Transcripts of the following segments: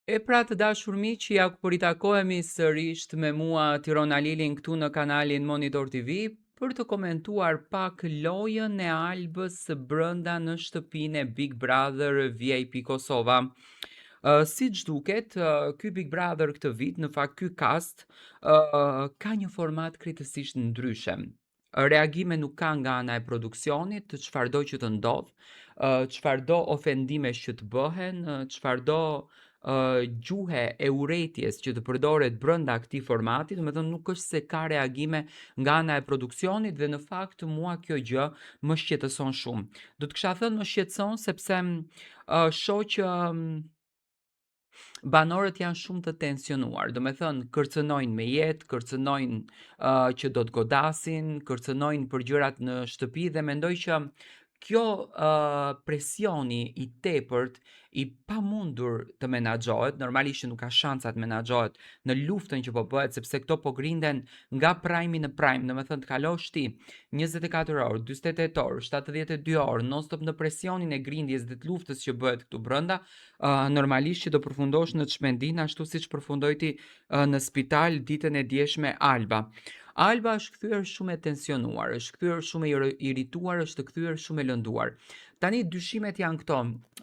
E pra të dashur miq, ja ku ritakohemi sërish me mua Tirona Lilin këtu në kanalin Monitor TV për të komentuar pak lojën e Albës së brënda në shtëpinë e Big Brother VIP Kosova. Siç duket, ky Big Brother këtë vit, në fakt ky cast, ka një format krejtësisht ndryshe. Reagime nuk ka nga ana e produksionit, çfarëdo që të ndodh, çfarëdo ofendimesh që të bëhen, çfarëdo gjuhe e urrëties që të përdoret brenda këtij formati, domethënë nuk është se ka reagime nga ana e produksionit dhe në fakt mua kjo gjë më shqetëson shumë. Do të kisha thënë më shqetëson sepse shoh që banorët janë shumë të tensionuar, do me thënë kërcënojnë me jetë, kërcënojnë që do të godasin, kërcënojnë për gjërat në shtëpi dhe mendoj që kjo presioni i tepërt, i pamundur të menaxhohet, normalisht që nuk ka shansa të menaxhohet në luftën që po bëhet, sepse këto po grinden nga prime në prime, domethënë të kalosh ti 24 orë, 48 orë, 72 orë, non stop në presionin e grindjes dhe të luftës që bëhet këtu brenda, normalisht që do përfundosh në çmendin ashtu siç përfundoi ti në spital ditën e djeshme Alba. Alba është kthyer shumë e tensionuar, është kthyer shumë e irrituar, është kthyer shumë e lënduar. Tani dyshimet janë këto.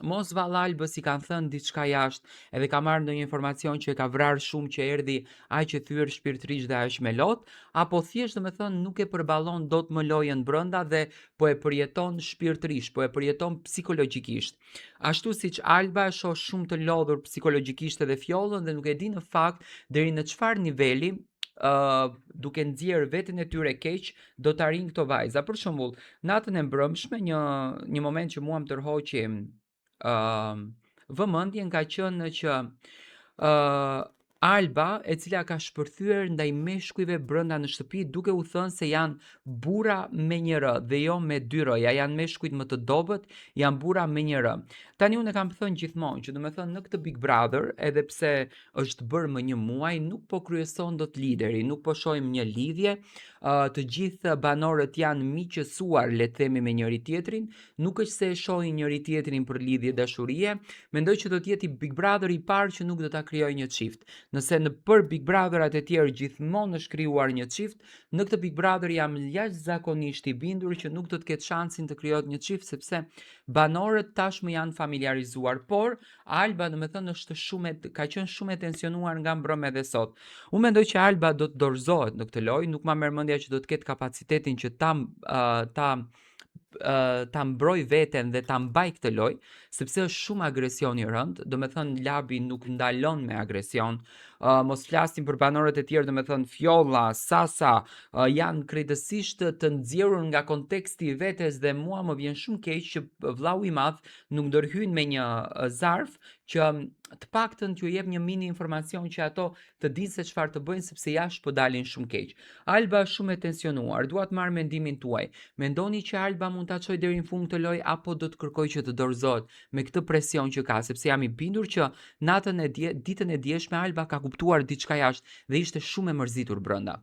Mos vall Albës i kanë thënë diçka jashtë, edhe ka marrë ndonjë informacion që e ka vrarë shumë që erdhi aq e thyer shpirtërisht dhe aq me lot, apo thjesht domethënë nuk e përballon dot më lojën brenda dhe po e përjeton shpirtërisht, po e përjeton psikologjikisht. Ashtu siç Alba e shoh shumë të lodhur psikologjikisht edhe fjollën dhe nuk e di në fakt deri në çfarë niveli duke nxjerr veten e tyre keq do të arrin këto vajza. Për shembull, natën e mbrëmshme një moment që mua më tërhoqi vëmendjen ka qenë që Alba, e cila ka shpërthyer ndaj meshkujve brenda në shtëpi duke u thënë se janë burra me një r dhe jo me dy r, ja janë meshkujt më të dobët, janë burra me një r. Tani unë e kam thënë gjithmonë që domethënë në këtë Big Brother, edhe pse është bërë më një muaj, nuk po kryeson dot lideri, nuk po shohim një lidhje, të gjithë banorët janë miqësuar, le të themi, me njëri tjetrin, nuk është se e shohin njëri tjetrin për lidhje dashurie, mendoj që do të jetë Big Brother i parë që nuk do ta krijojë një çift. Nëse në për Big Brotherat e tjerë gjithmonë është krijuar një çift, në këtë Big Brother jam jashtëzakonisht i bindur që nuk do të ketë shansin të krijohet një çift sepse banorët tashmë janë familiarizuar, por Alba domethënë është ka qenë shumë e tensionuar nga mbrëmja dhe sot. Unë mendoj që Alba do të dorëzohet në këtë lojë, nuk ma merr mendja që do të ketë kapacitetin që ta mbroj veten dhe ta mbaj këtë lojë, sepse është shumë agresion i rënd, domethënë Labi nuk ndalon me agresion. Mos flasim për banorët e tjerë, domethënë Fjolla, Sasa, janë krejtësisht të nxjerrur nga konteksti i vetes dhe mua më vjen shumë keq që vllau i madh nuk ndërhyn me një zarf që të paktën t'ju jep një mini informacion që ato të dinë se çfarë të bëjnë sepse jashtë po dalin shumë keq. Alba është shumë e tensionuar, dua të marr mendimin tuaj. Mendoni që Alba mund ta çojë deri në fund këtë lojë apo do të kërkojë që të dorëzohet me këtë presion që ka, sepse jam i bindur që ditën e djeshme Alba ka kuptuar diçka jashtë dhe ishte shumë e mërzitur brenda.